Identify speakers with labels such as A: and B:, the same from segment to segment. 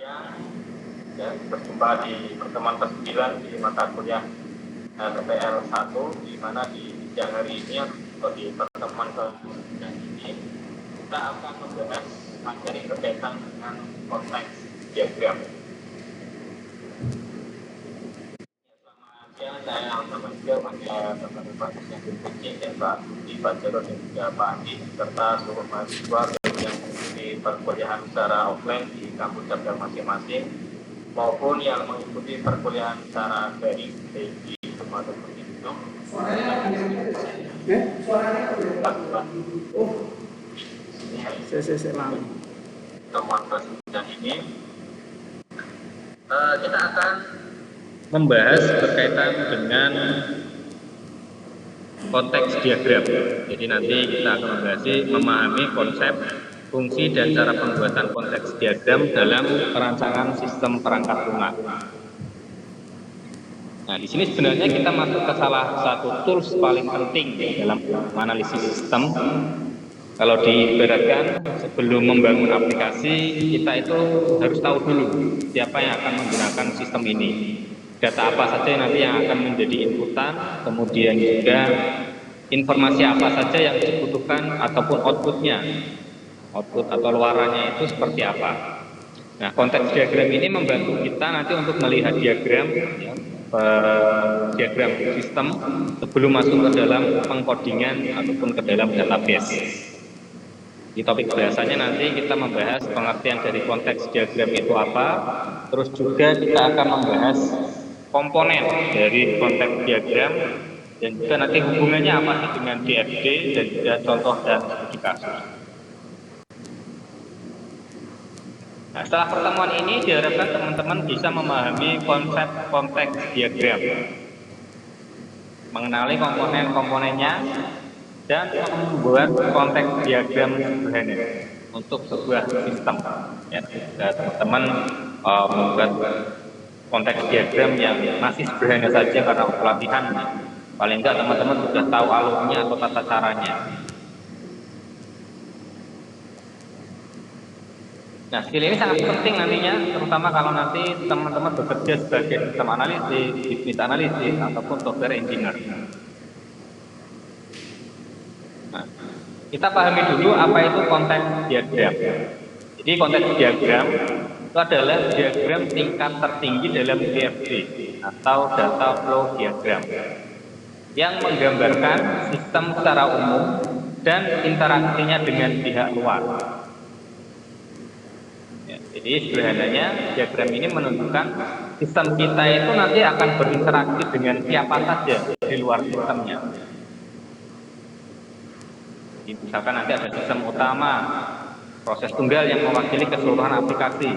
A: siang. Ya, berjumpa di pertemuan ke-9 di mata kuliah TPL 1, di mana di siang hari ini atau di pertemuan ke-9 ini kita akan membahas materi berkaitan dengan konteks diagram. Selamat siang, saya Alhamdulillah pada teman-teman yang dikunci dan Pak Budi, Pak Jero dan juga Pak Andi serta seluruh mahasiswa yang mengikuti perkuliahan secara offline di kampus Cabang masing-masing maupun yang mengikuti perkuliahan secara daring di rumah ataupun di Zoom. Temuan kesulitan ini kita akan membahas berkaitan dengan konteks diagram. Jadi nanti kita akan memahami konsep, fungsi dan cara pembuatan konteks diagram dalam perancangan sistem perangkat lunak. Nah, di sini sebenarnya kita masuk ke salah satu tools paling penting dalam analisis sistem. Kalau diibaratkan sebelum membangun aplikasi, kita itu harus tahu dulu siapa yang akan menggunakan sistem ini. Data apa saja nanti yang akan menjadi inputan, kemudian juga informasi apa saja yang dibutuhkan ataupun outputnya, output atau luarannya itu seperti apa. Nah, konteks diagram ini membantu kita nanti untuk melihat diagram, diagram sistem sebelum masuk ke dalam pengkodingan ataupun ke dalam database. Di topik biasanya nanti kita membahas pengertian dari konteks diagram itu apa, terus juga kita akan membahas komponen dari konteks diagram dan juga nanti hubungannya apa sih dengan DFD dan juga contoh dan studi kasus. Nah, setelah pertemuan ini diharapkan teman-teman bisa memahami konsep konteks diagram, mengenali komponen-komponennya, dan membuat konteks diagram sederhana untuk sebuah sistem. Ya, teman-teman membuat konteks diagram yang masih sederhana saja karena pelatihan, paling enggak teman-teman sudah tahu alurnya atau tata caranya. Nah, skill ini sangat penting nantinya, terutama kalau nanti teman-teman bekerja sebagai sistem analisis, bisnis analisis, ataupun software engineer. Nah, kita pahami dulu apa itu konteks diagram. Jadi konteks diagram itu adalah diagram tingkat tertinggi dalam DFD atau data flow diagram yang menggambarkan sistem secara umum dan interaksinya dengan pihak luar. Ya, jadi sederhananya diagram ini menunjukkan sistem kita itu nanti akan berinteraksi dengan siapa saja di luar sistemnya. Jadi, misalkan nanti ada sistem utama, proses tunggal yang mewakili keseluruhan aplikasi.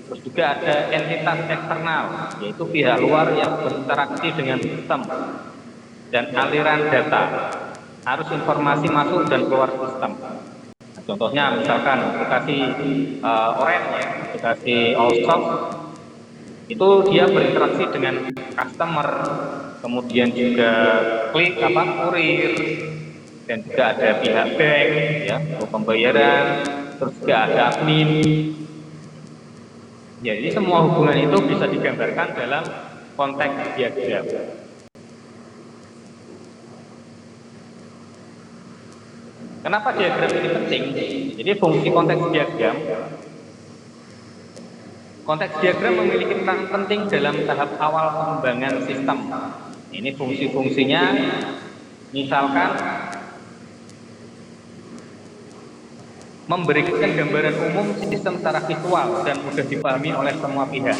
A: Terus juga ada entitas eksternal, yaitu pihak luar yang berinteraksi dengan sistem dan aliran data. Harus informasi masuk dan keluar sistem. Nah, contohnya misalkan aplikasi Orange, ya, aplikasi Allsoft, itu dia berinteraksi dengan customer, kemudian juga kurir, dan juga ada pihak bank, ya, untuk pembayaran, terus juga ada admin. Ya, jadi semua hubungan itu bisa digambarkan dalam konteks diagram. Kenapa diagram ini penting? Jadi fungsi konteks diagram memiliki peran penting dalam tahap awal pengembangan sistem. Ini fungsi-fungsinya, misalkan memberikan gambaran umum sistem secara visual dan mudah dipahami oleh semua pihak.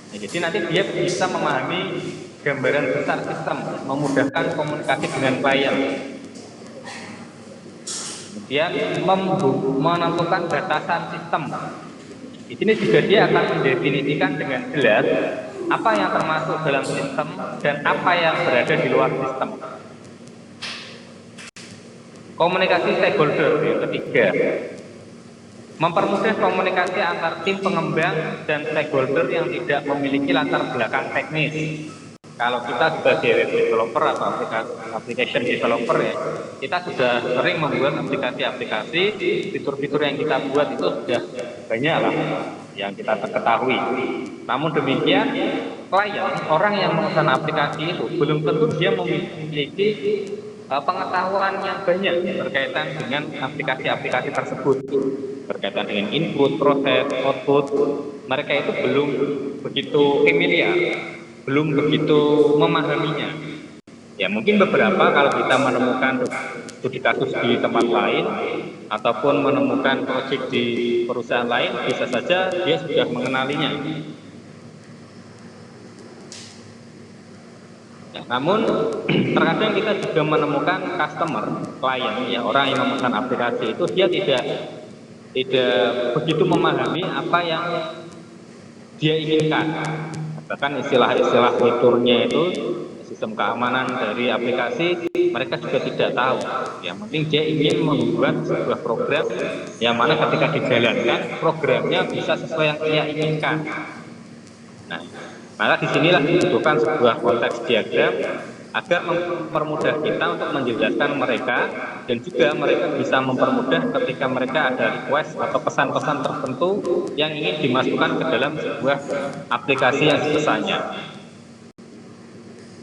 A: Nah, jadi nanti dia bisa memahami gambaran besar sistem, memudahkan komunikasi dengan klien. Kemudian menentukan batasan sistem. Di sini juga dia akan mendefinisikan dengan jelas apa yang termasuk dalam sistem dan apa yang berada di luar sistem. Komunikasi stakeholder yang ketiga, mempermudah komunikasi antar tim pengembang dan stakeholder yang tidak memiliki latar belakang teknis. Kalau kita sebagai web developer atau application developer, ya, kita sudah sering membuat aplikasi-aplikasi, fitur-fitur yang kita buat itu sudah banyak lah yang kita ketahui. Namun demikian, klien, orang yang memesan aplikasi itu belum tentu dia memiliki pengetahuan yang banyak berkaitan dengan aplikasi-aplikasi tersebut, berkaitan dengan input, proses, output. Mereka itu belum begitu familiar, belum begitu memahaminya. Ya mungkin beberapa kalau kita menemukan studi kasus di tempat lain ataupun menemukan proyek di perusahaan lain, bisa saja dia sudah mengenalinya. Ya, namun terkadang kita juga menemukan customer, klien, ya orang yang memesan aplikasi itu dia tidak begitu memahami apa yang dia inginkan. Bahkan istilah-istilah fiturnya itu, sistem keamanan dari aplikasi, mereka juga tidak tahu. Yang penting dia ingin membuat sebuah program yang mana ketika dijalankan programnya bisa sesuai yang ia inginkan. Nah, maka disinilah dibutuhkan sebuah konteks diagram agar mempermudah kita untuk menjelaskan mereka, dan juga mereka bisa mempermudah ketika mereka ada request atau pesan-pesan tertentu yang ingin dimasukkan ke dalam sebuah aplikasi yang dipesannya.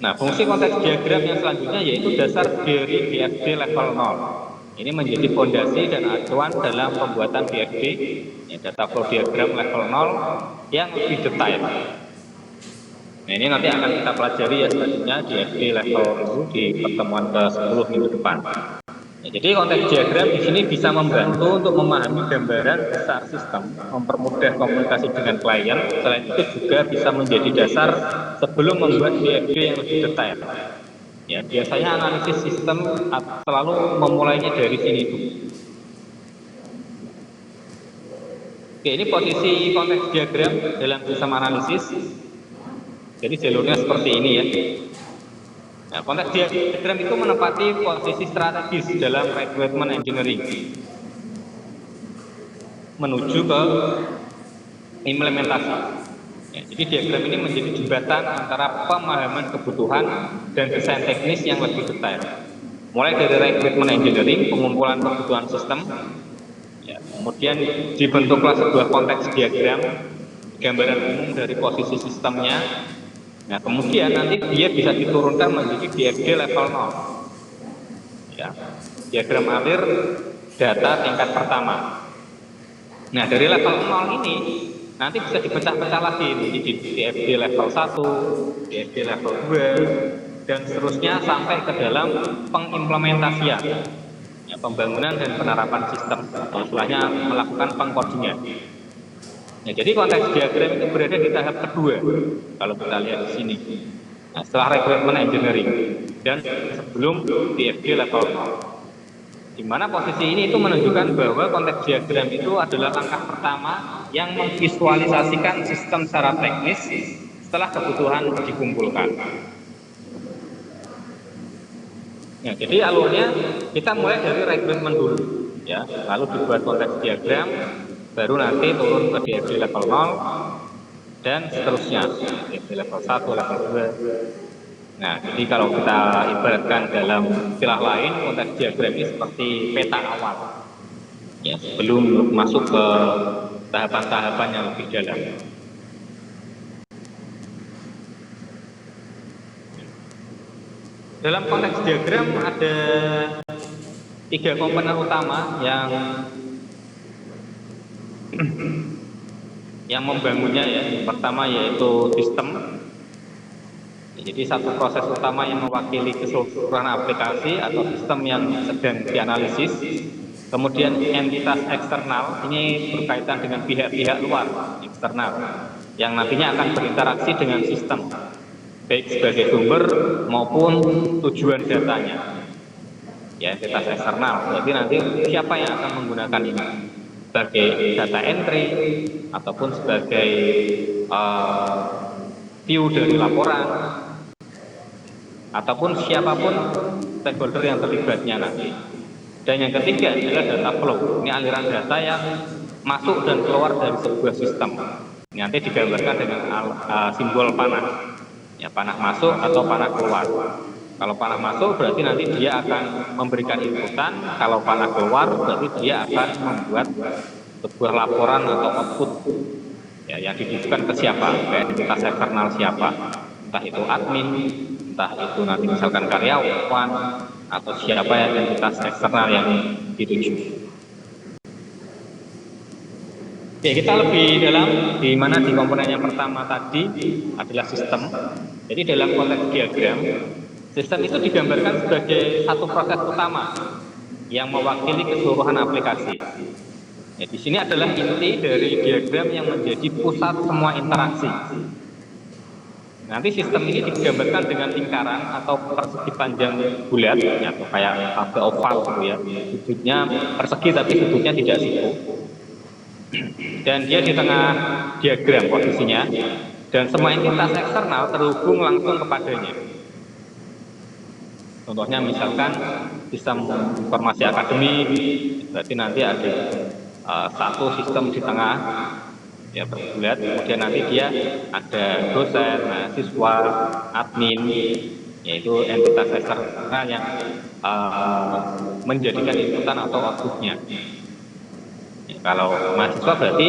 A: Nah, fungsi konteks diagram yang selanjutnya yaitu dasar dari BFD level 0. Ini menjadi fondasi dan acuan dalam pembuatan BFD, ya, data flow diagram level 0 yang lebih detail. Nah, ini nanti akan kita pelajari ya selanjutnya di FD level 10 di pertemuan ke-10 minggu depan. Ya, jadi konteks diagram di sini bisa membantu untuk memahami gambaran besar sistem, mempermudah komunikasi dengan klien. Selain itu juga bisa menjadi dasar sebelum membuat BFD yang lebih detail. Ya, biasanya analisis sistem selalu memulainya dari sini. Oke, ini posisi konteks diagram dalam sistem analisis. Jadi jalurnya seperti ini ya. Nah, konteks diagram itu menempati posisi strategis dalam requirement engineering menuju ke implementasi. Ya, jadi diagram ini menjadi jembatan antara pemahaman kebutuhan dan desain teknis yang lebih detail. Mulai dari requirement engineering, pengumpulan kebutuhan sistem, ya, kemudian dibentuklah sebuah konteks diagram, gambaran umum dari posisi sistemnya. Nah, kemudian nanti dia bisa diturunkan menjadi DFD level 0. Ya, diagram alir data tingkat pertama. Nah, dari level 0 ini nanti bisa dipecah-pecah lagi menjadi DFD level 1, DFD level 2, dan seterusnya sampai ke dalam pengimplementasian, ya, pembangunan dan penerapan sistem, atau istilahnya melakukan pengkodingan. Nah, jadi konteks diagram itu berada di tahap kedua kalau kita lihat di sini. Nah, setelah requirement engineering dan sebelum DFD level 0. Di mana posisi ini itu menunjukkan bahwa konteks diagram itu adalah langkah pertama yang memvisualisasikan sistem secara teknis setelah kebutuhan dikumpulkan. Nah, jadi alurnya kita mulai dari requirement dulu, ya, lalu dibuat konteks diagram, baru nanti turun ke DFD level 0 dan seterusnya, DFD level 1, level 2. Nah, jadi kalau kita ibaratkan dalam istilah lain, konteks diagram ini seperti peta awal, ya, sebelum masuk ke tahapan-tahapan yang lebih dalam. Dalam konteks diagram ada 3 komponen utama yang membangunnya, ya. Pertama yaitu sistem. Jadi satu proses utama yang mewakili keseluruhan aplikasi atau sistem yang sedang dianalisis. Kemudian entitas eksternal, ini berkaitan dengan pihak-pihak luar eksternal yang nantinya akan berinteraksi dengan sistem, baik sebagai sumber maupun tujuan datanya. Ya, entitas eksternal, jadi nanti siapa yang akan menggunakan ini? Sebagai data entry ataupun sebagai view dari laporan, ataupun siapapun stakeholder yang terlibatnya nanti. Dan yang ketiga adalah data flow. Ini aliran data yang masuk dan keluar dari sebuah sistem. Ini nanti digambarkan dengan simbol panah. Ya, panah masuk atau panah keluar. Kalau panah masuk berarti nanti dia akan memberikan inputan, kalau panah keluar berarti dia akan membuat sebuah laporan atau output ya, yang ditujukan ke siapa, ke entitas eksternal siapa, entah itu admin, entah itu nanti misalkan karyawan, atau siapa ya entitas eksternal yang dituju. Oke, kita lebih dalam di mana di komponen yang pertama tadi adalah sistem. Jadi dalam konteks diagram, sistem itu digambarkan sebagai satu proses utama yang mewakili keseluruhan aplikasi. Ya, di sini adalah inti dari diagram yang menjadi pusat semua interaksi. Nanti sistem ini digambarkan dengan lingkaran atau persegi panjang bulat, atau kayak tabel oval gitu ya. Sudutnya persegi tapi sudutnya tidak siku. Dan dia di tengah diagram posisinya, dan semua entitas eksternal terhubung langsung kepadanya. Contohnya misalkan sistem informasi akademik, berarti nanti ada satu sistem di tengah ya berbulat, kemudian nanti dia ada dosen, mahasiswa, admin, yaitu entitas eksternal yang menjadikan inputan atau outputnya. Kalau mahasiswa berarti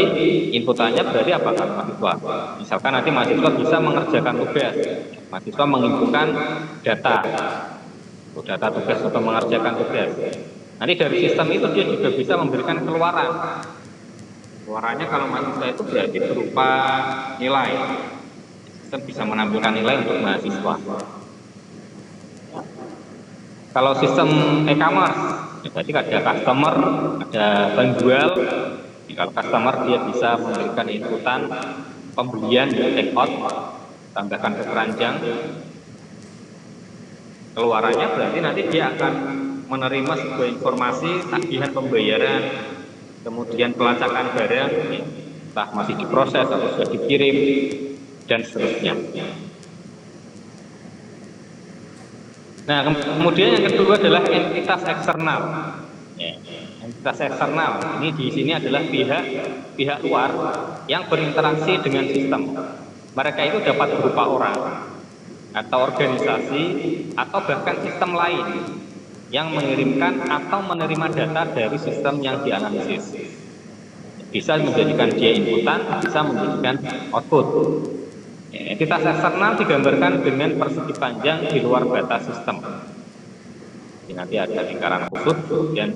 A: inputannya berarti apa kan mahasiswa? Misalkan nanti mahasiswa bisa mengerjakan tugas, mahasiswa menginputkan data tugas untuk mengerjakan tugas. Nanti dari sistem itu dia juga bisa memberikan keluaran. Keluarannya kalau mahasiswa itu berarti berupa nilai. Sistem bisa menampilkan nilai untuk mahasiswa. Kalau sistem e-commerce, berarti ada customer, ada penjual. Kalau customer dia bisa memberikan inputan pembelian take out, tambahkan ke keranjang. Keluarannya berarti nanti dia akan menerima sebuah informasi tagihan pembayaran, kemudian pelacakan barang, entah masih diproses atau sudah dikirim, dan seterusnya. Nah, kemudian yang kedua adalah entitas eksternal. Entitas eksternal ini di sini adalah pihak luar yang berinteraksi dengan sistem. Mereka itu dapat berupa orang atau organisasi atau bahkan sistem lain yang mengirimkan atau menerima data dari sistem yang dianalisis. Bisa menjadikan dia inputan, bisa menjadikan output. Entitas eksternal digambarkan dengan persegi panjang di luar batas sistem. Jadi nanti ada lingkaran khusus, kemudian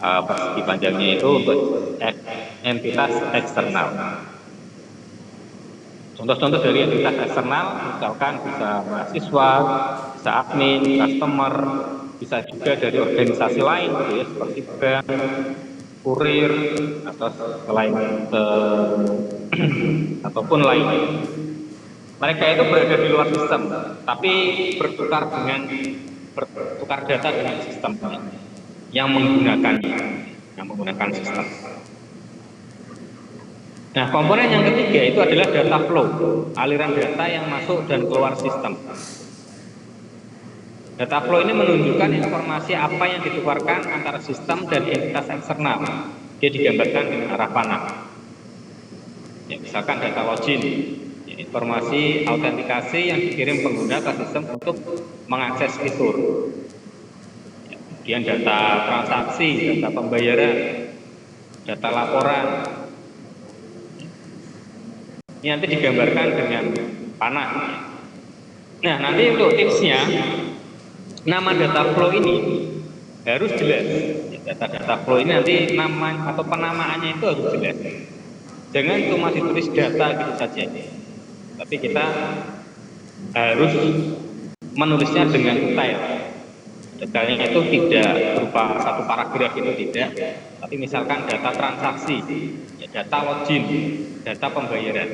A: persegi panjangnya itu untuk entitas eksternal. Contoh-contoh dari entitas eksternal, misalkan bisa mahasiswa, bisa admin, customer, bisa juga dari organisasi lain, gitu ya, seperti bank, kurir, atau selain ataupun lain. Mereka itu berada di luar sistem, tapi bertukar data dengan sistem yang menggunakan sistem. Nah, komponen yang ketiga itu adalah data flow, aliran data yang masuk dan keluar sistem. Data flow ini menunjukkan informasi apa yang ditukarkan antara sistem dan entitas eksternal. Dia digambarkan dengan arah panah. Ya, misalkan data login, informasi autentikasi yang dikirim pengguna ke sistem untuk mengakses fitur. Kemudian data transaksi, data pembayaran, data laporan. Ini nanti digambarkan dengan panah. Nah, nanti untuk tipsnya, nama data flow ini harus jelas. Data flow ini nanti nama atau penamaannya itu harus jelas. Jangan cuma ditulis data gitu saja. Tapi kita harus menulisnya dengan detail. Detailnya itu tidak berupa satu paragraf, itu tidak, tapi misalkan data transaksi, ya, data login, data pembayaran.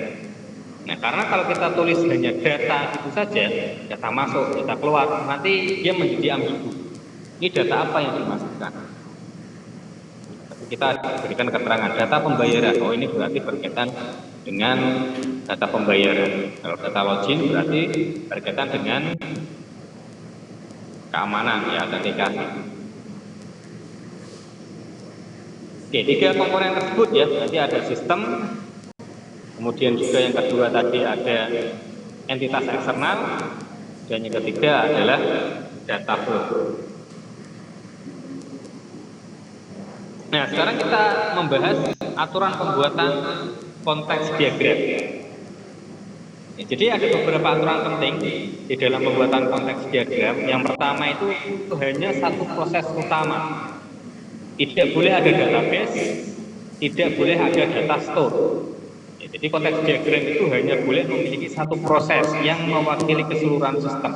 A: Nah, karena kalau kita tulis hanya data itu saja, data masuk, data keluar, nanti dia menjadi ambigu. Ini data apa yang dimasukkan? Tapi kita berikan keterangan data pembayaran. Oh, ini berarti berkaitan dengan data pembayaran. Kalau data login berarti berkaitan dengan keamanan, ya, autentikasi. Oke, tiga komponen tersebut ya, berarti ada sistem, kemudian juga yang kedua tadi ada entitas eksternal, dan yang ketiga adalah data flow. Nah, sekarang kita membahas aturan pembuatan konteks diagram. Ya, jadi ada beberapa aturan penting di dalam pembuatan konteks diagram. Yang pertama itu hanya satu proses utama. Tidak boleh ada database, tidak boleh ada data store. Ya, jadi konteks diagram itu hanya boleh memiliki satu proses yang mewakili keseluruhan sistem.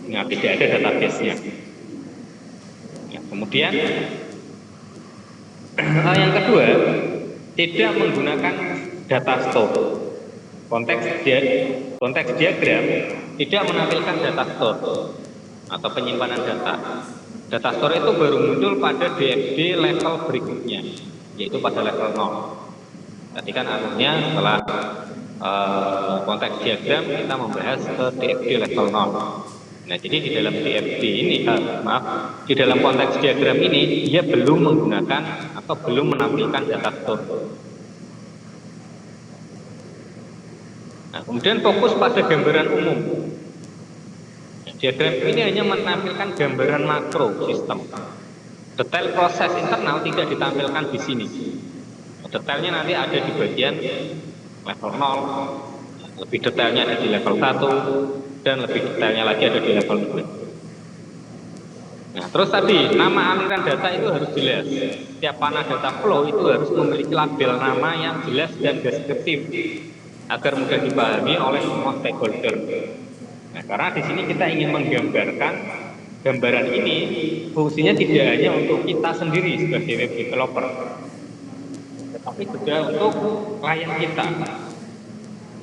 A: Nah, tidak ada database-nya. Ya, kemudian yang kedua, tidak menggunakan data store. Konteks diagram tidak menampilkan data store atau penyimpanan data. Data store itu baru muncul pada DFD level berikutnya, yaitu pada level 0. Tadi kan alurnya setelah konteks diagram kita membahas ke DFD level 0. Nah, jadi di dalam DFD ini, di dalam konteks diagram ini dia belum menggunakan atau belum menampilkan data store. Nah, kemudian fokus pada gambaran umum. Diagram ini hanya menampilkan gambaran makro sistem. Detail proses internal tidak ditampilkan di sini. Detailnya nanti ada di bagian level 0, lebih detailnya ada di level 1, dan lebih detailnya lagi ada di level 2. Nah, terus tadi nama aliran data itu harus jelas. Setiap panah data flow itu harus memiliki label nama yang jelas dan deskriptif agar mudah dipahami oleh semua stakeholder. Nah, karena di sini kita ingin menggambarkan gambaran ini fungsinya tidak hanya untuk kita sendiri sebagai web developer, tetapi juga untuk klien kita,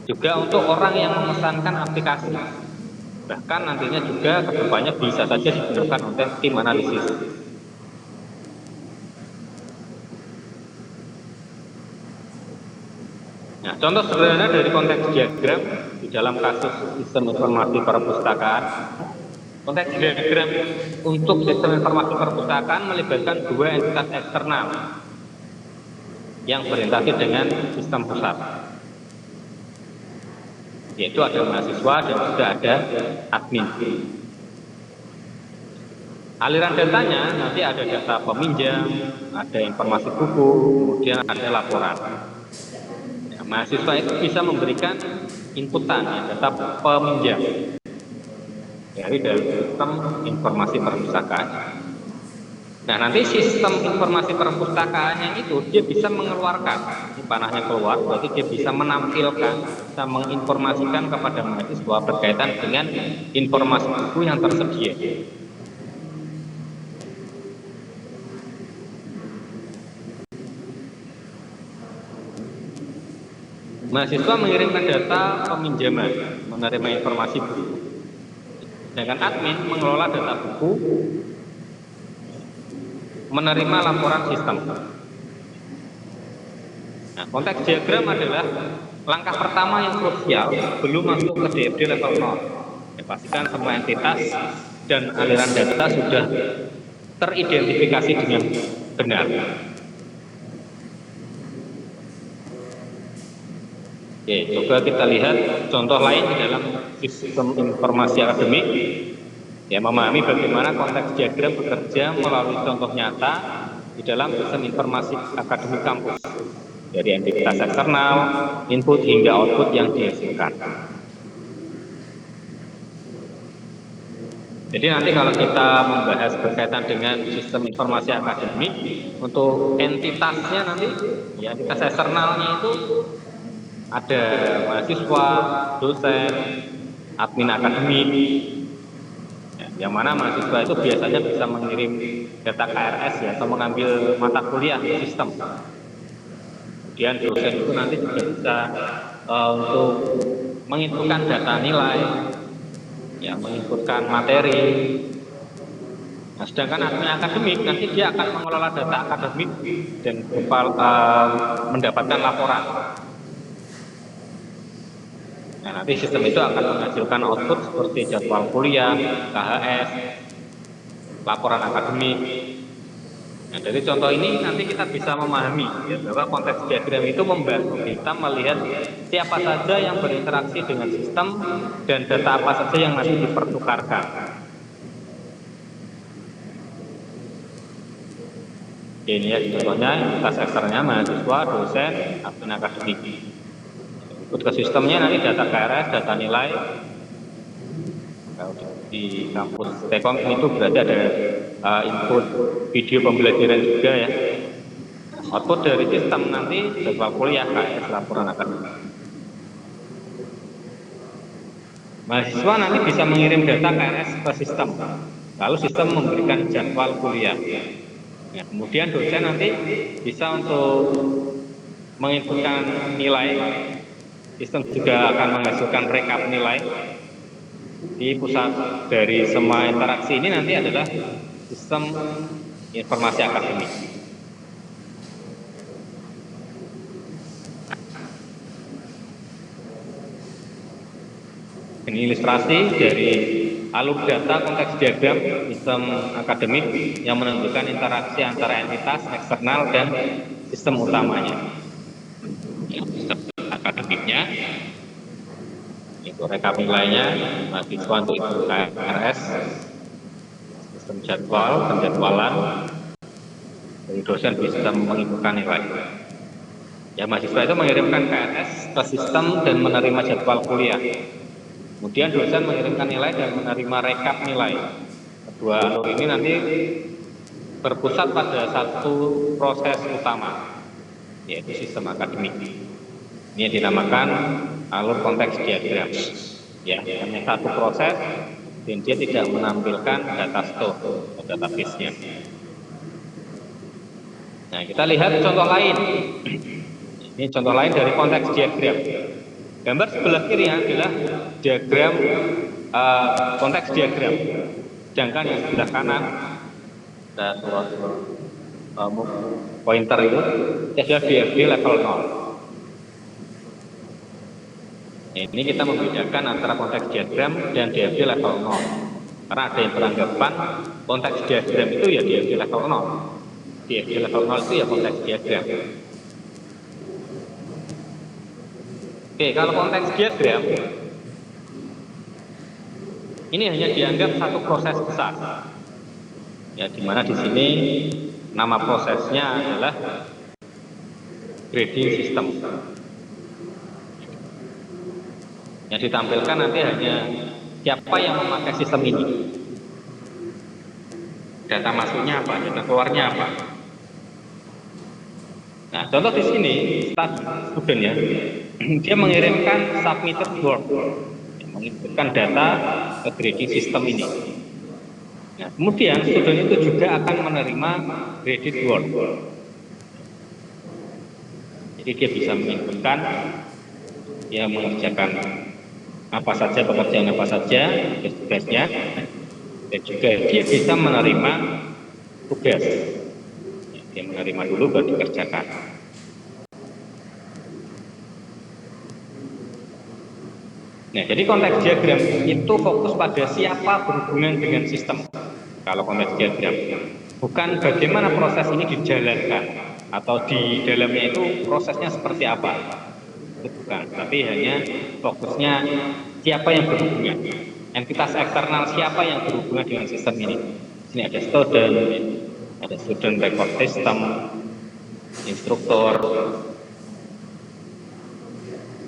A: juga untuk orang yang memesankan aplikasi. Bahkan nantinya juga kedepannya bisa saja digunakan oleh tim analisis. Nah, contoh sederhana dari konteks diagram di dalam kasus sistem informasi perpustakaan. Konteks diagram untuk sistem informasi perpustakaan melibatkan dua entitas eksternal yang berinteraksi dengan sistem pusat, yaitu ada mahasiswa dan juga ada admin. Aliran datanya nanti ada data peminjam, ada informasi buku, kemudian ada laporan. Ya, mahasiswa itu bisa memberikan inputan ya, data peminjam dari sistem informasi perpustakaan. Nah, nanti sistem informasi perpustakaan yang itu dia bisa mengeluarkan, ini panahnya keluar, berarti dia bisa menampilkan, bisa menginformasikan kepada mahasiswa berkaitan dengan informasi buku yang tersedia. Mahasiswa mengirimkan data peminjaman, menerima informasi buku. Sedangkan admin mengelola data buku, menerima laporan sistem. Nah, konteks diagram adalah langkah pertama yang krusial belum masuk ke DFD level 0. Ya, pastikan semua entitas dan aliran data sudah teridentifikasi dengan benar. Oke, coba kita lihat contoh lain di dalam sistem informasi akademik. Ya, memahami bagaimana konteks diagram bekerja melalui contoh nyata di dalam sistem informasi akademik kampus, dari entitas eksternal, input hingga output yang dihasilkan. Jadi nanti kalau kita membahas berkaitan dengan sistem informasi akademik, untuk entitasnya nanti, ya entitas eksternalnya itu ada mahasiswa, dosen, admin akademik. Yang mana mahasiswa itu biasanya bisa mengirim data KRS ya, atau mengambil mata kuliah sistem. Kemudian dosen itu nanti juga bisa untuk menginputkan data nilai, ya menginputkan materi. Nah, sedangkan admin akademik nanti dia akan mengelola data akademik dan mendapatkan laporan. Nah, nanti sistem itu akan menghasilkan output seperti jadwal kuliah, KHS, laporan akademik. Nah, dari contoh ini nanti kita bisa memahami ya, bahwa konteks diagram itu membantu kita melihat siapa saja yang berinteraksi dengan sistem dan data apa saja yang masih dipertukarkan. Ini ya contohnya entitas eksternalnya mahasiswa, dosen, admin akademik. Ikut ke sistemnya nanti data KRS, data nilai. Kalau di kampus Telkom itu berarti ada input video pembelajaran juga ya. Output dari sistem nanti jadwal kuliah, KRS, laporan akademik. Mahasiswa nanti bisa mengirim data KRS ke sistem, lalu sistem memberikan jadwal kuliah. Ya, kemudian dosen nanti bisa untuk menginputkan nilai, sistem juga akan menghasilkan rekap nilai. Di pusat dari semua interaksi ini nanti adalah sistem informasi akademik. Ini ilustrasi dari alur data konteks diagram sistem akademik yang menunjukkan interaksi antara entitas eksternal dan sistem utamanya. Sistem akademiknya itu rekap nilainya, mahasiswa untuk itu KRS, sistem jadwal, penjadwalan, dari dosen bisa menginputkan nilai. Ya, mahasiswa itu mengirimkan KRS ke sistem dan menerima jadwal kuliah. Kemudian dosen mengirimkan nilai dan menerima rekap nilai. Kedua alur ini nanti berpusat pada satu proses utama, yaitu sistem akademik. Ini dinamakan alur konteks diagram. Ya, hanya satu proses dan dia tidak menampilkan data store atau database-nya. Nah, kita lihat contoh lain. Ini contoh lain dari konteks diagram. Gambar sebelah kiri adalah diagram konteks diagram. Sedangkan yang sebelah kanan ada pointer itu adalah DFD level 0. Ini kita membedakan antara konteks diagram dan DFD level 0. Karena ada yang beranggapan konteks diagram itu ya DFD level 0. DFD level 0 itu ya konteks diagram. Oke, kalau konteks diagram ini hanya dianggap satu proses besar. Ya, di mana di sini nama prosesnya adalah grading system. Yang ditampilkan nanti hanya siapa yang memakai sistem ini. Data masuknya apa, data keluarnya apa. Nah, contoh di sini student ya, dia mengirimkan submitted word, menginputkan data ke grading system ini. Nah, kemudian student itu juga akan menerima graded word. Jadi dia bisa menginputkan, dia mengerjakan apa saja, pekerjaan apa saja, tugas-tugasnya, dan juga dia bisa menerima tugas. Dia menerima dulu baru dikerjakan. Nah, jadi konteks diagram itu fokus pada siapa berhubungan dengan sistem. Kalau konteks diagram, bukan bagaimana proses ini dijalankan atau di dalamnya itu prosesnya seperti apa. Itu bukan, tapi hanya fokusnya siapa yang berhubungan. Entitas eksternal siapa yang berhubungan dengan sistem ini. Sini ada student, ada student record system, instruktur.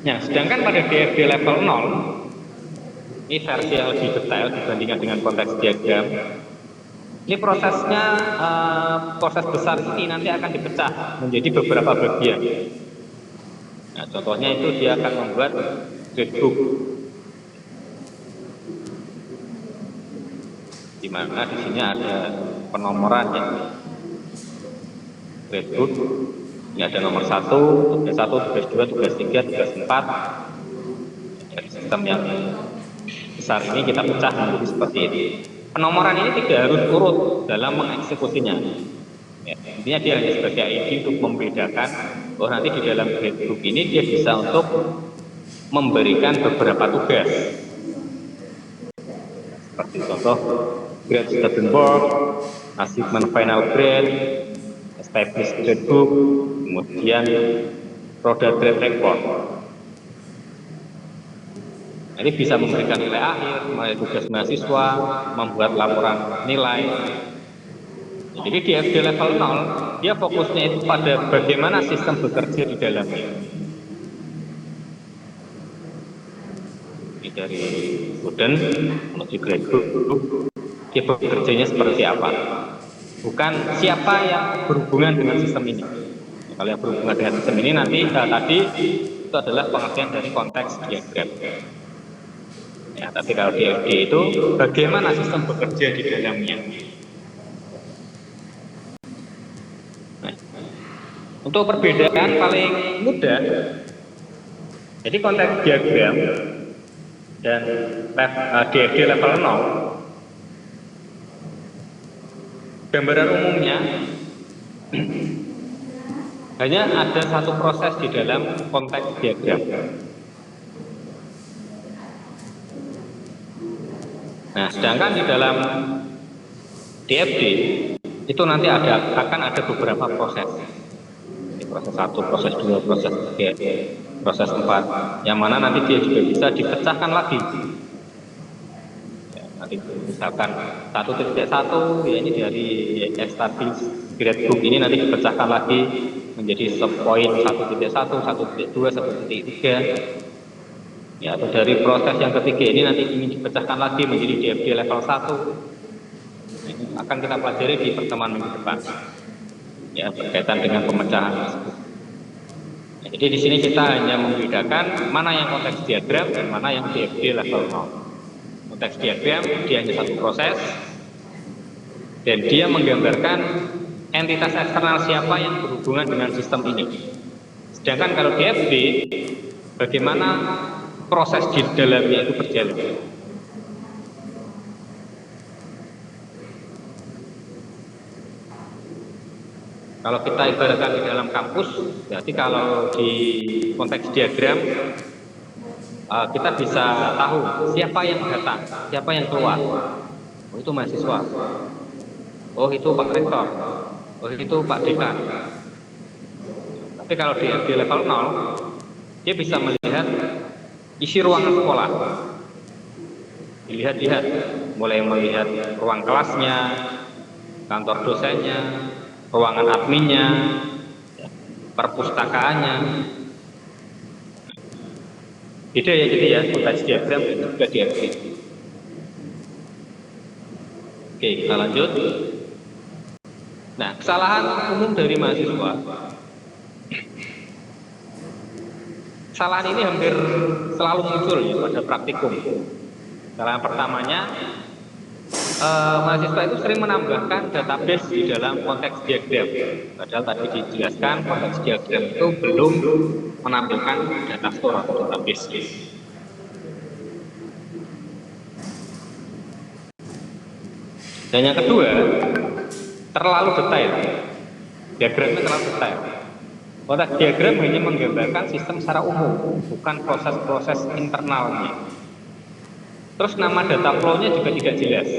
A: Nah, sedangkan pada DFD level 0, ini versi yang lebih detail dibandingkan dengan konteks diagram. Ini prosesnya, proses besar ini nanti akan dipecah menjadi beberapa bagian. Nah, contohnya itu dia akan membuat gradebook, di mana di sini ada penomoran ya. Gradebook, ini ada nomor 1, tugas 1, tugas 2, tugas 3, tugas 4. Dari sistem yang besar ini kita pecah menjadi seperti ini. Penomoran ini tidak harus urut dalam mengeksekusinya. Ya, intinya dia hanya sebagai ID untuk membedakan bahwa nanti di dalam gradebook ini dia bisa untuk memberikan beberapa tugas. Seperti contoh grade student board, achievement final grade, established grade book, kemudian product grade report. Ini bisa memberikan nilai akhir, mulai tugas mahasiswa, membuat laporan nilai. Jadi di FD level 0, dia fokusnya itu pada bagaimana sistem bekerja di dalamnya. Ini dari student menuju grade group, dia bekerjanya seperti apa. Bukan siapa yang berhubungan dengan sistem ini. Kalau yang berhubungan dengan sistem ini nanti tadi itu adalah pengertian dari konteks diagram. Ya, tapi kalau di FD itu bagaimana sistem bekerja di dalamnya. Nah, untuk perbedaan paling mudah, jadi konteks diagram dan DFD level 0, gambaran umumnya hanya ada satu proses di dalam konteks diagram. Nah, sedangkan di dalam DFD itu nanti akan ada beberapa proses. Proses 1, proses 2, proses 3, proses 4, yang mana nanti dia juga bisa dipecahkan lagi. Ya, nanti misalkan 1.1, ya ini dari established grade book ini nanti dipecahkan lagi menjadi subpoint 1.1, 1.2, 1.3. Ya, atau dari proses yang ketiga ini nanti ingin dipecahkan lagi menjadi DFD level 1. Ini akan kita pelajari di pertemuan minggu depan. Ya, berkaitan dengan pemecahan tersebut. Ya, jadi di sini kita hanya membedakan mana yang konteks diagram dan mana yang DFD level 0. Konteks diagram dia hanya satu proses dan dia menggambarkan entitas eksternal siapa yang berhubungan dengan sistem ini. Sedangkan kalau DFD, bagaimana proses di dalamnya itu berjalan. Kalau kita ibaratkan di dalam kampus, berarti kalau di konteks diagram kita bisa tahu siapa yang datang, siapa yang keluar. Oh, itu mahasiswa. Oh, itu Pak Rektor. Oh, itu Pak Dekan. Tapi kalau di level 0, dia bisa melihat isi ruangan sekolah. Dilihat-lihat, mulai melihat ruang kelasnya, kantor dosennya, ruangan adminnya, perpustakaannya. Beda ya, jadi ya, konteks diagram itu juga DFD. Oke, kita lanjut. Nah, kesalahan umum dari mahasiswa. Kesalahan ini hampir selalu muncul ya pada praktikum. Kesalahan pertamanya, mahasiswa itu sering menambahkan database di dalam konteks diagram. Padahal tadi dijelaskan konteks diagram itu belum menampilkan data store atau database. Dan yang kedua, terlalu detail. Diagramnya terlalu detail. Konteks diagram hanya menggambarkan sistem secara umum, bukan proses-proses internalnya. Terus nama data flow-nya juga tidak jelas.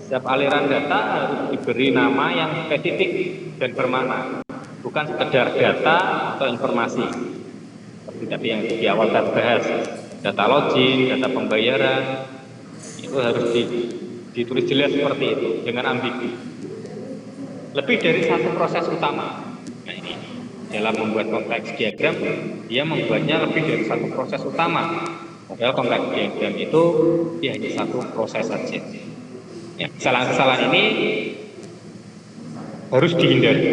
A: Setiap aliran data harus diberi nama yang spesifik dan bermakna, bukan sekedar data atau informasi. Seperti tadi yang di awal kita bahas, data login, data pembayaran, itu harus ditulis jelas seperti itu, dengan ambigu. Lebih dari satu proses utama. Nah ini, dalam membuat konteks diagram, dia membuatnya lebih dari satu proses utama. Padahal konteks diagram itu dia hanya satu proses saja. Ya, kesalahan-kesalahan ini harus dihindari.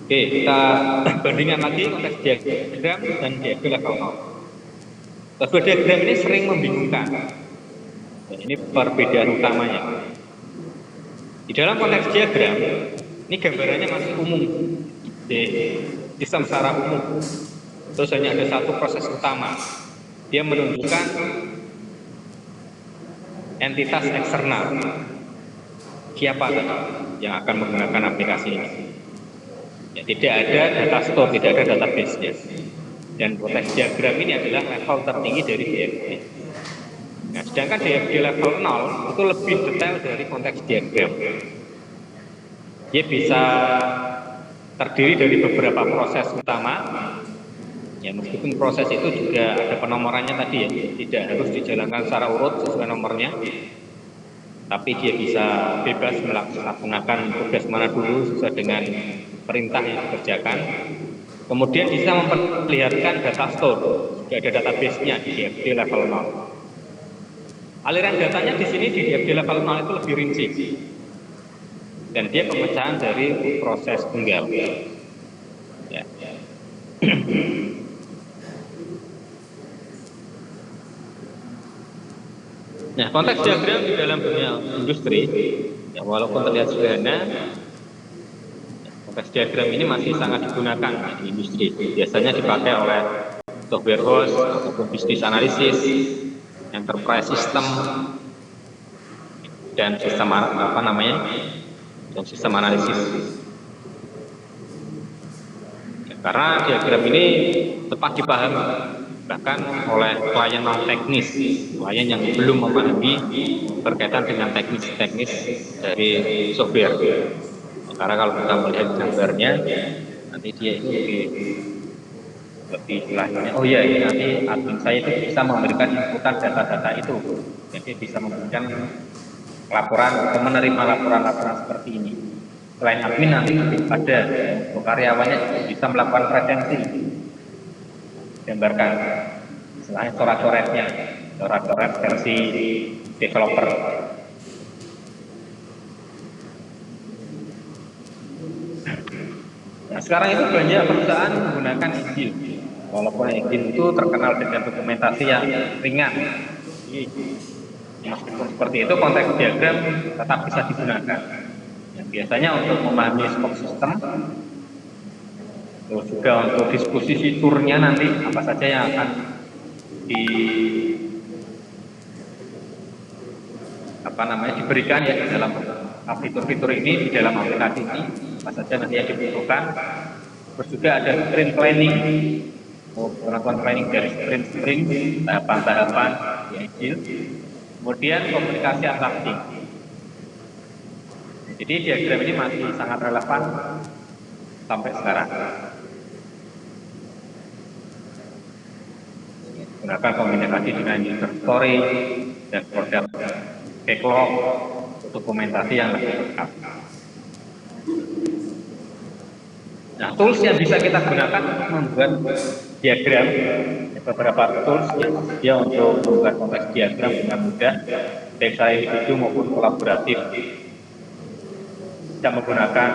A: Oke, kita bandingkan lagi konteks diagram dan DFD level 0. Konteks diagram ini sering membingungkan. Ini perbedaan utamanya. Di dalam konteks diagram, ini gambarannya masih umum, di sistem secara umum. Terus hanya ada satu proses utama. Dia menunjukkan entitas eksternal. Siapa yang akan menggunakan aplikasi ini? Ya, tidak ada data store, tidak ada database-nya. Dan konteks diagram ini adalah level tertinggi dari DFG. Nah, sedangkan DFG level 0 itu lebih detail dari konteks diagram. Dia bisa terdiri dari beberapa proses utama. Ya, meskipun proses itu juga ada penomorannya tadi ya, tidak harus dijalankan secara urut sesuai nomornya. Tapi dia bisa bebas melaksanakan tugas mana dulu sesuai dengan perintah yang dikerjakan. Kemudian bisa memperlihatkan data store, juga ada database-nya di DFG level 0. Aliran datanya di sini di DFG level 0 itu lebih rinci. Dan dia pemecahan dari proses tunggal. Ya. Nah, konteks diagram di dalam dunia industri, ya, walaupun terlihat sederhana, konteks diagram ini masih sangat digunakan di industri. Biasanya dipakai oleh software house ataupun bisnis analisis, enterprise system, dan sistem dan sistem analisis. Ya, karena diagram ini tepat dipahami bahkan oleh klien non teknis, klien yang belum memahami berkaitan dengan teknis-teknis dari software. Karena kalau kita melihat gambarnya, nanti dia itu lebih istilahnya, oh iya, ini nanti admin saya itu bisa memberikan inputan data-data itu, jadi bisa memberikan laporan atau menerima laporan-laporan seperti ini. Selain admin nanti ada untuk karyawannya bisa melakukan presensi, gambarkan selain coret-coretnya, coret-coret versi developer. Nah, sekarang itu banyak perusahaan menggunakan Agile, walaupun Agile itu terkenal dengan dokumentasi yang ringan. Jadi, meskipun seperti itu, konteks diagram tetap bisa digunakan. Ya, biasanya untuk memahami scope sistem, terus juga untuk diskusi fiturnya nanti apa saja yang akan diberikan ya di dalam fitur-fitur ini, di dalam aplikasi ini apa saja nanti yang dibutuhkan. Terus juga ada sprint planning, melakukan planning dari sprint, tahapan-tahapan di Agile. Kemudian komunikasi antar tim. Jadi diagram ini masih sangat relevan sampai sekarang. Gunakan komunikasi dengan user story dan produk backlog, dokumentasi yang lebih lengkap. Nah, tools yang bisa kita gunakan untuk membuat diagram, beberapa tools ya untuk membuat konteks diagram dengan mudah, baik secara individu maupun kolaboratif. Kita menggunakan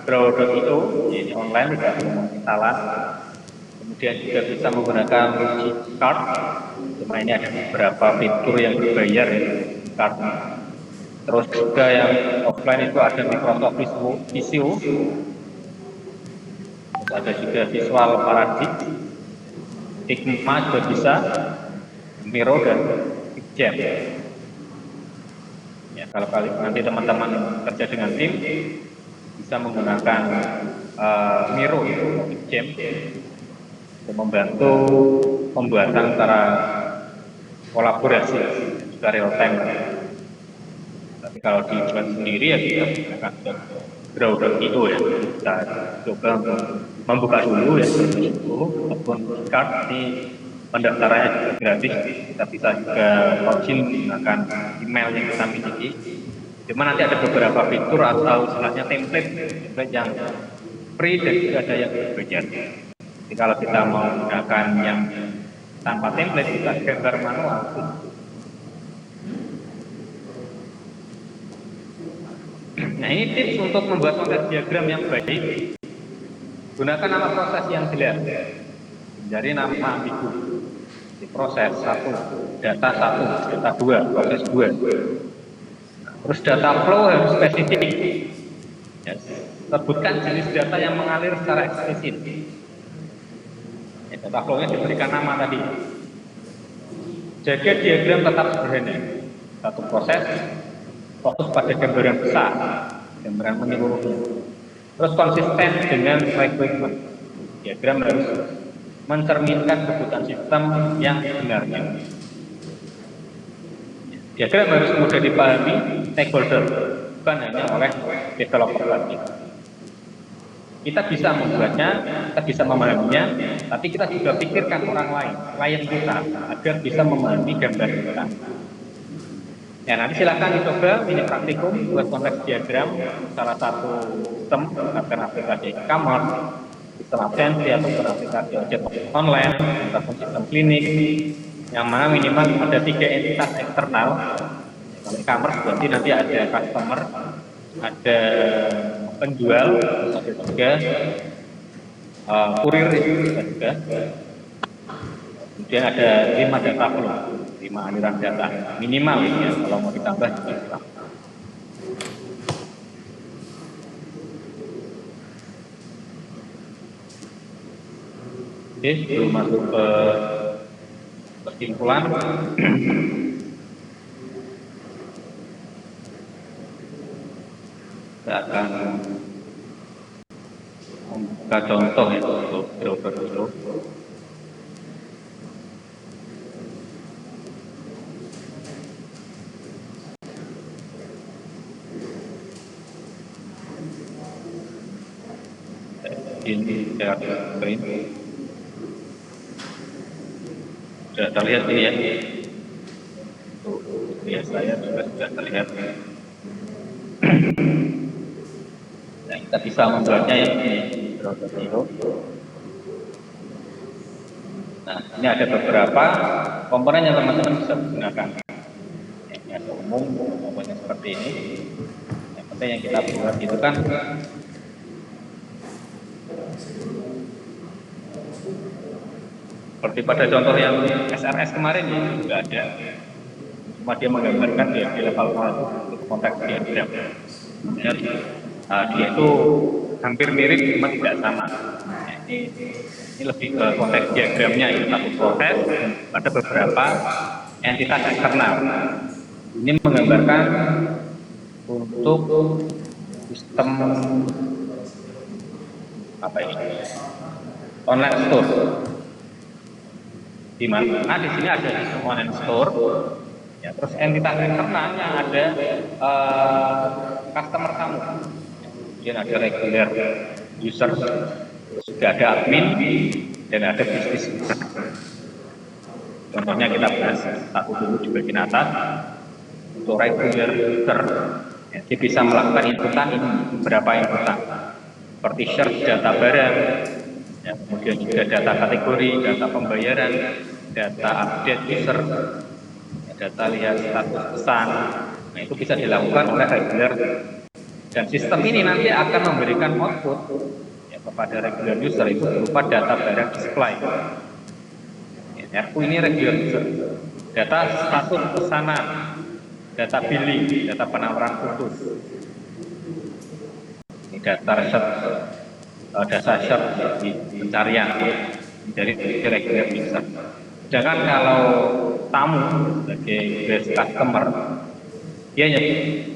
A: Draw.io, ini online, tidak perlu menginstalan. Kemudian juga bisa menggunakan Logicard, cuma ini ada beberapa fitur yang berbayar ya, card. Terus juga yang offline itu ada Microsoft Visio, terus ada juga Visual Paradigm, Figma juga bisa, Miro dan Pixjam. Ya, kalau nanti teman-teman kerja dengan tim bisa menggunakan Miro itu Pixjam untuk membantu pembuatan secara kolaborasi juga real time. Tapi kalau dibuat sendiri ya kita menggunakan Draw.io ya, kita coba untuk membuka dulu ya ataupun card di pendaftarannya juga gratis. Kita bisa juga login menggunakan email yang kita miliki. Cuma nanti ada beberapa fitur atau istilahnya template yang free dan juga ada yang berbayar. Jadi kalau kita mau menggunakan yang tanpa template, kita gambar manual. Nah, ini tips untuk membuat konteks diagram yang baik. Gunakan nama proses yang jelas. Jadi nama ambigu. Di proses 1, data 1, data 2, proses 2. Terus data flow harus spesifik. Ya, sebutkan jenis data yang mengalir secara eksplisit. Ya, data flow-nya diberikan nama tadi. Jaga diagram tetap sederhana. Satu proses, fokus pada gambaran besar, gambaran menyeluruhnya. Terus konsisten dengan requirement. Diagram harus mencerminkan kebutuhan sistem yang sebenarnya. Diagram harus mudah dipahami stakeholder, bukan hanya oleh developer tadi. Kita bisa membuatnya, kita bisa memahaminya, tapi kita juga pikirkan orang lain, klien kita, agar bisa memahami gambar kita. Ya, nanti silakan dicoba ini praktikum buat konteks diagram salah satu sistem akan aplikasi e-commerce, sistem absensi atau aplikasi ojek online ataupun sistem klinik yang mana minimal ada 3 entitas eksternal. Kalau e-commerce berarti nanti ada customer, ada penjual, ada juga kurir itu juga. Kemudian ada 5 data flow, 5 aliran data minimal ya, kalau mau ditambah juga silahkan. Oke, sebelum masuk ke kesimpulan, saya akan membuka contoh ya untuk broker dulu. Ini share screen. Sudah terlihat ini ya. Ya, saya juga sudah terlihat. Nah, kita bisa membuatnya ya ini. Nah, ini ada beberapa komponen yang teman-teman bisa gunakan. Ini ada umum, komponen seperti ini. Yang penting yang kita buat itu kan seperti pada contoh yang SRS kemarin ya juga ada. Cuma dia menggambarkan dia di level 0 itu konteks diagram. Dia itu hampir mirip cuma tidak sama. Ini lebih ke konteks diagramnya ya, satu proses ada beberapa entitas eksternal. Ini menggambarkan untuk sistem apa ini? Online store. Di mana di sini ada sistem online store. Ya, terus entitas eksternalnya ada customer kamu. Kemudian ada regular user, terus juga ada admin dan ada bisnis. Contohnya kita bahas satu dulu di bagian atas. Untuk regular user, ya, dia bisa melakukan inputan ini beberapa inputan seperti search data barang, ya, kemudian juga data kategori, data pembayaran, data update user, ya, data lihat status pesan. Nah, itu bisa dilakukan oleh regular. Dan sistem ini nanti akan memberikan output ya, kepada regular user itu berupa data barang display. Ya, ini regular user. Data status pesanan, data billing, data penawaran khusus. Ini data search di pencarian dari regular user. Sedangkan kalau tamu sebagai best customer,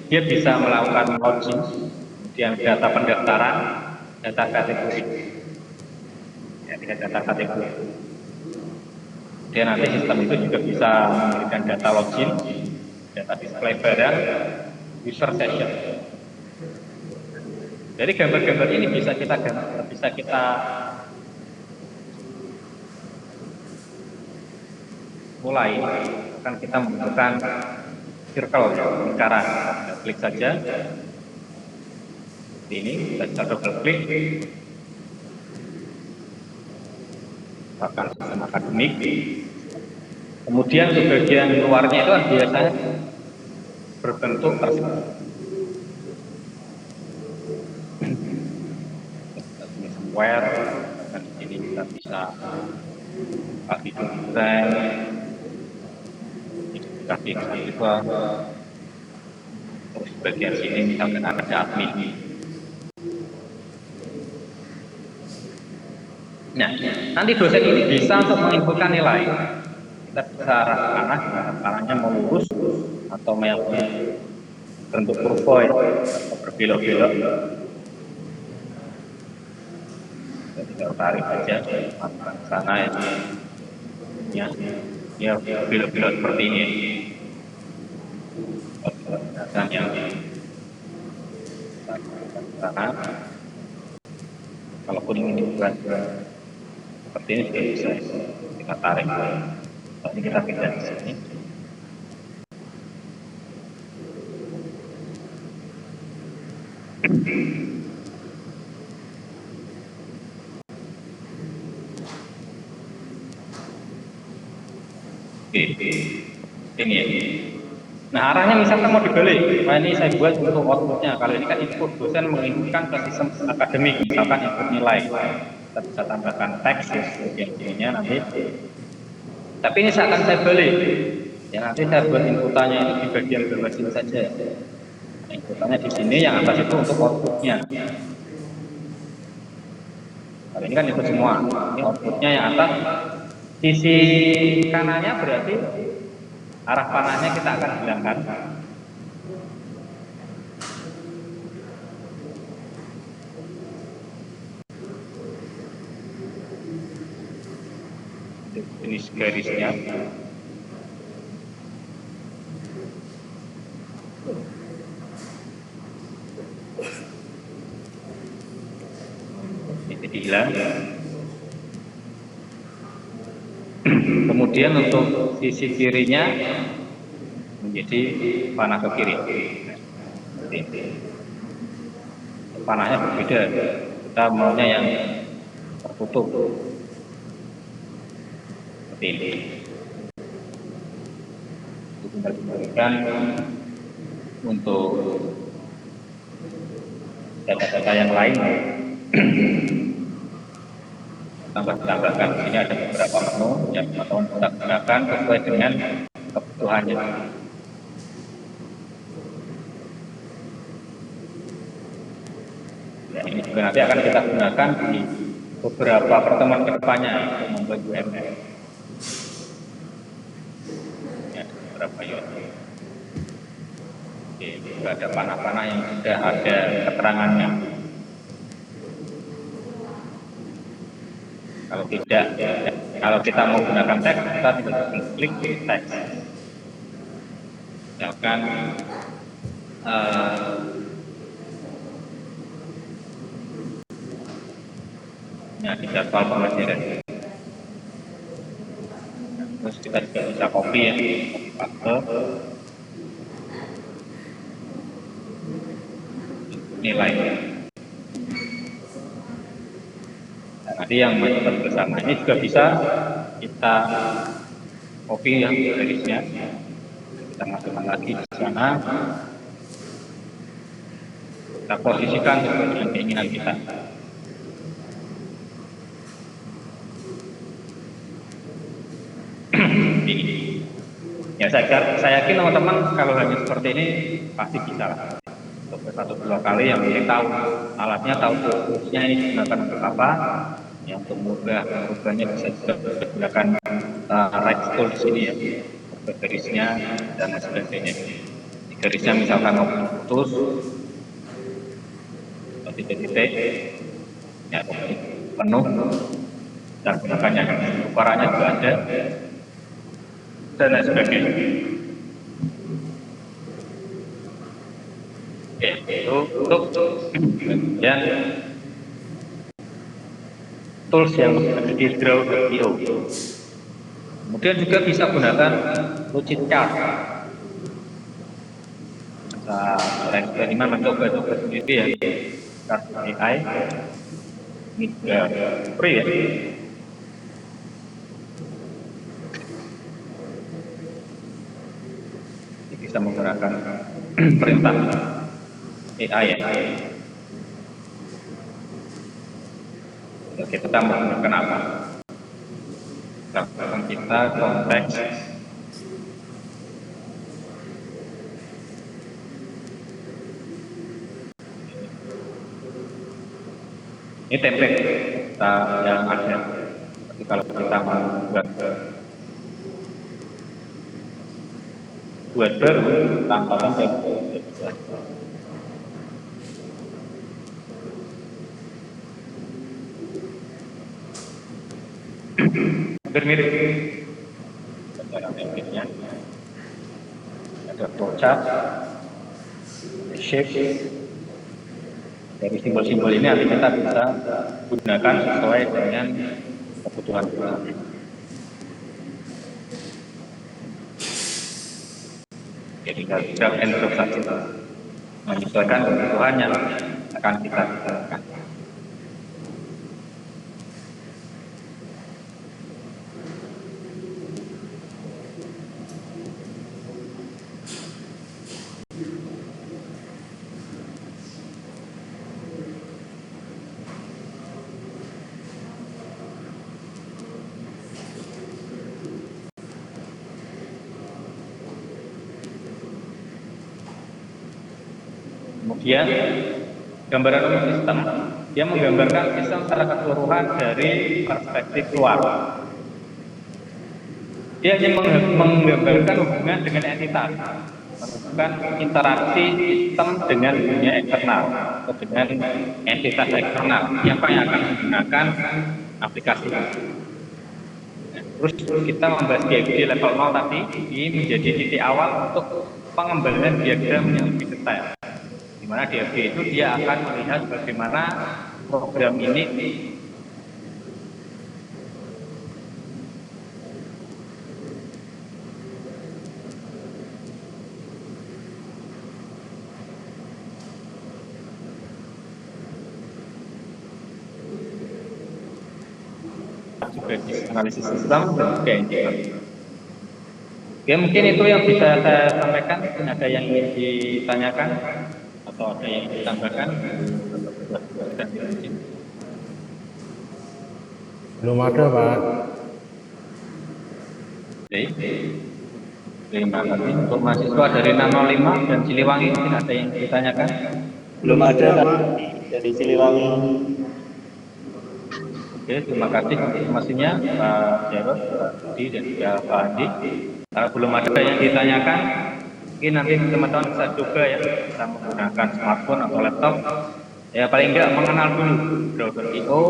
A: dia bisa melakukan login, kemudian data pendaftaran, data kategori, ya, data kategori. Kemudian nanti sistem itu juga bisa memberikan data login, data display barang, user session. Dari gambar-gambar ini bisa kita mulai, akan kita membutuhkan circle ya, lingkaran. Kita klik saja. Ini kita double klik. Akan sistem akademik. Kemudian untuk bagian luarnya itu biasanya berbentuk software. Dan di sini kita bisa pakai desain. Kasih siswa, terus bagian sini misalkan ada admin. Nah, nanti dosen ini bisa untuk menginputkan nilai. Kita bisa arah ke kanan, arahnya mau lurus atau yang bentuk kurva atau berbelok-belok. Kita tinggal tertarik aja masukkan ke sana ya. Ya belok-belok seperti ini. Dan yang di sana, kalaupun ingin dibuat seperti ini juga bisa kita tarik. Ini kita pindah di sini. Oke, ini ya. Nah, arahnya misalkan mau dibalik. Nah, ini saya buat untuk outputnya. Kalau ini kan input, dosen menginputkan ke sistem akademik, misalkan input nilai. Kita bisa tambahkan teks, ya, nanti. Tapi ini akan saya balik. Ya, nanti saya buat inputannya itu di bagian bawah sini saja. Nah, inputannya di sini, yang atas itu untuk outputnya. Kalau ini kan input semua. Ini outputnya yang atas. Sisi kanannya berarti arah panahnya kita akan hilangkan. Jenis garisnya. Ini hilang. Kemudian untuk sisi kirinya menjadi panah ke kiri. Panahnya berbeda. Kita maunya yang tertutup. Seperti ini. Tinggal diberikan untuk data-data yang lain. Tambahkan di sini ada beberapa menu yang teman-teman bisa gunakan sesuai dengan kebutuhannya. Ya, ini juga nanti akan kita gunakan di beberapa pertemuan kedepannya untuk membuat UML. Ya, ada beberapa unit. Oke, juga ada panah-panah yang sudah ada keterangannya. Kalau tidak, kalau kita mau gunakan teks, kita tinggal klik di teks. Misalkan ya, kita soal pembelajaran. Terus kita juga bisa copy ya, paste nilainya. Nanti yang masuk bersama ini juga bisa kita copy ya garisnya, kita masukkan lagi di sana, kita posisikan sesuai dengan keinginan kita. Ya, saya yakin teman-teman kalau hanya seperti ini pasti bisa lah. Untuk satu dua kali yang penting tahu alatnya, tahu toolsnya ini digunakan untuk apa. Yang untuk mengubahnya bisa digunakan right tool di sini ya, garisnya dan sebagainya. Di garisnya misalkan mau putus atau titik-titik, ya penuh, dan gunakannya ukurannya juga ada dan lain sebagainya. Oke, itu untuk kemudian tools yang ada di Draw.io. Kemudian juga bisa gunakan Lucid Chart. Saya eksperimen mencoba-coba sendiri ya, Chart AI. Ini juga free ya. Ini bisa menggunakan perintah AI ya. Oke, kita mau menggunakan apa? Kita konteks ini template kita yang ada. Tapi kalau kita mau buat baru tanpa template bisa. hampir mirip cara tekniknya. Ada flowchart, shape. Dari simbol-simbol ini nanti kita bisa gunakan sesuai dengan kebutuhan kita. Jadi drag and drop saja, menyesuaikan kebutuhan yang akan kita gunakan. Kemudian gambaran umum sistem, dia menggambarkan sistem secara keseluruhan dari perspektif luar. Dia hanya menggambarkan hubungan dengan entitas, menunjukkan interaksi sistem dengan dunia eksternal atau dengan entitas eksternal. Siapa yang akan menggunakan aplikasi? Terus kita membahas DFD level 0 tadi, ini menjadi titik awal untuk pengembalian diagram yang lebih detail. Di mana DFD itu dia akan melihat bagaimana program ini juga di analisis sistem dan juga engineer. Ya mungkin itu yang bisa saya sampaikan. Ada yang ingin ditanyakan atau ada yang ditambahkan?
B: Belum ada, Pak.
A: Oke. Terima kasih untuk mahasiswa dari 605 dan Siliwangi. Mungkin ada yang ditanyakan?
C: Belum ada, Pak, dari Siliwangi.
A: Oke, terima kasih informasinya Pak Jarod, Pak Budi, dan juga Pak Andi. Kalau belum ada yang ditanyakan, mungkin nanti teman-teman bisa coba ya, bisa menggunakan smartphone atau laptop. Ya paling enggak mengenal dulu browser IO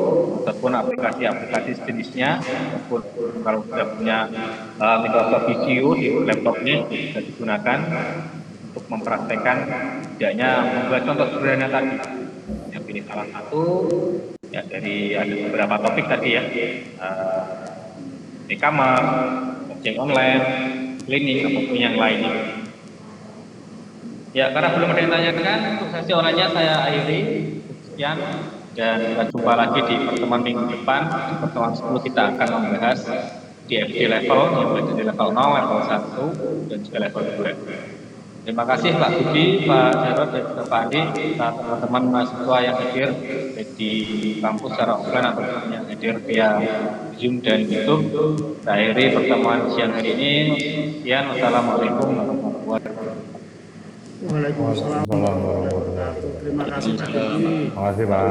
A: ataupun aplikasi-aplikasi sejenisnya, ataupun kalau sudah punya Microsoft Visio di laptopnya bisa digunakan untuk mempraktekkan tidaknya membuat contoh sederhana tadi. Yang pilih salah satu ya dari ada beberapa topik tadi ya, e-commerce, ojek online, cleaning ataupun yang lainnya. Ya, karena belum ada yang tanyakan, untuk sesi online-nya saya akhiri. Sekian, dan kita jumpa lagi di pertemuan minggu depan. Di pertemuan 10 kita akan membahas DFD level, yang mulai dari level 0, level 1, dan juga level 2. Terima kasih Pak Budi, Pak Jarod, dan juga Pak Andi, teman-teman mahasiswa yang hadir di kampus secara offline ataupun yang hadir via Zoom dan YouTube. Saya akhiri pertemuan siang hari ini. Sekian, wassalamualaikum warahmatullahi wabarakatuh.
D: Waalaikumsalam warahmatullahi wabarakatuh. Terima kasih Pak Didi.
B: Terima kasih, Pak.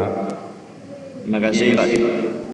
C: Terima kasih, Pak.